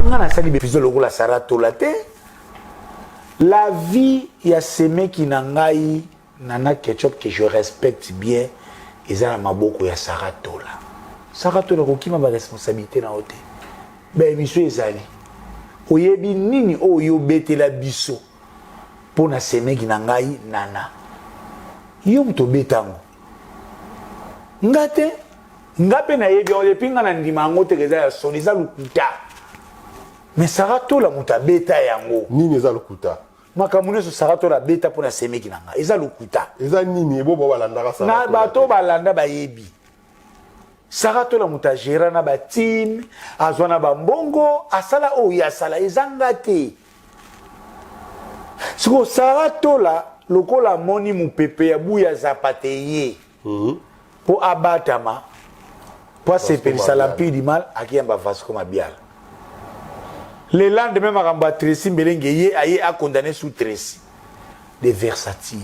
ngana sali bepizo lokola sarato la te. La vie ya semé qui nangai nana ketchup que je respecte bien eza na maboko ya sarato la. Sarato la kokima ba responsabilité na ote. Ben monsieur ezali. Oyebi nini oyo betela biso pona semé qui nangai nana. Yo mto betango. Ngate ngape na yebi on lepinga na ndima ngote keza ya soliza lukuta. Mais sarato la muta beta yango. Nini eza lukuta? Makamune so sarato la beta pona semé qui nanga. Eza lukuta. Eza nini ebo balanda ka sarato. Na bato balanda ba yebi. Sarato la muta gera na ba team, azwana ba mbongo, asala o ya sala ezanga te. Siko sarato la lokola moni mupepe ya buya zapate ye. Po abatama po sepelisa lampi mal akiyamba Vasco Mabiala. Le lendemain makamba Tracy Mbelenge ye aye a condamné sous Tracy. Des versatiles,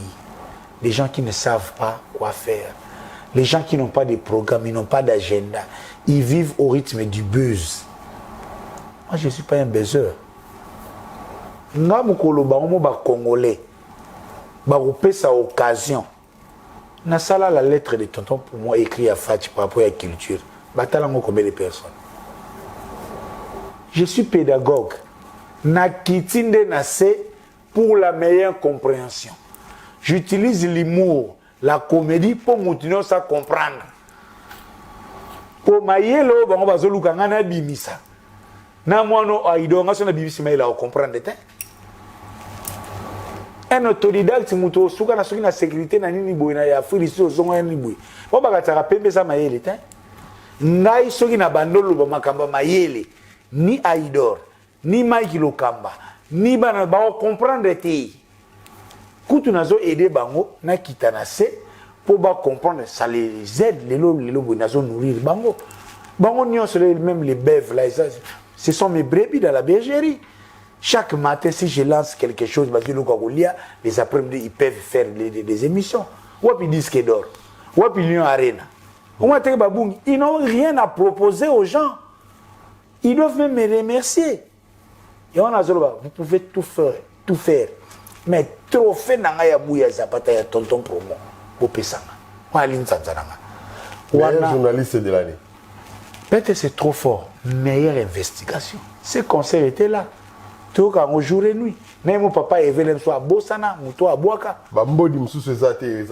des gens qui ne savent pas quoi faire, les gens qui n'ont pas de programme, ils n'ont pas d'agenda, ils vivent au rythme du buzz. Moi je ne suis pas un buzzer. Nga mukolo bango ba congolais ba sa occasion. Na sala la lettre de tonton pour moi écrit à Fati par rapport à la culture. Batalango combien de personnes? Je suis pédagogue. Na kitinde na se pour la meilleure compréhension. J'utilise l'humour, la comédie pour continuer à comprendre. Pour mayelo bango bazoluka ngana bimisa. Na mwano aidonga sona bibisi maila o comprendre te. Un autodidacte muto suka na soki na sécurité na nini boy na ya furisi ozongo ya nini boy. Bo bakataka pembe sa mayele te. Ngai soki na bandolo ba makamba mayele ni Aidor ni Mike Lokamba ni bana ba comprendre te. Kutu nazo aider bango na kitana se pour ba comprendre ça les aide lelo boy nazo nourrir bango. Bango nyonso même les bèves là ce sont mes brebis dans la bergerie. Chaque matin, si je lance quelque chose, les après-midi, ils peuvent faire des émissions. Wapi Disque d'Or, Wapi Lyon Arena. Ils n'ont rien à proposer aux gens. Ils doivent même me remercier. Et on a dit, vous pouvez tout faire. Mais trop fait, n'anga bouya zapata ya tonton promo. Bopesanga. Meilleur journaliste de l'année. Peut-être c'est trop fort. Meilleure investigation. Ce conseil était là. Tout quand on jour et nuit. Même mon papa est venu soit bosana, muto aboaka. Bambodi msusu ezate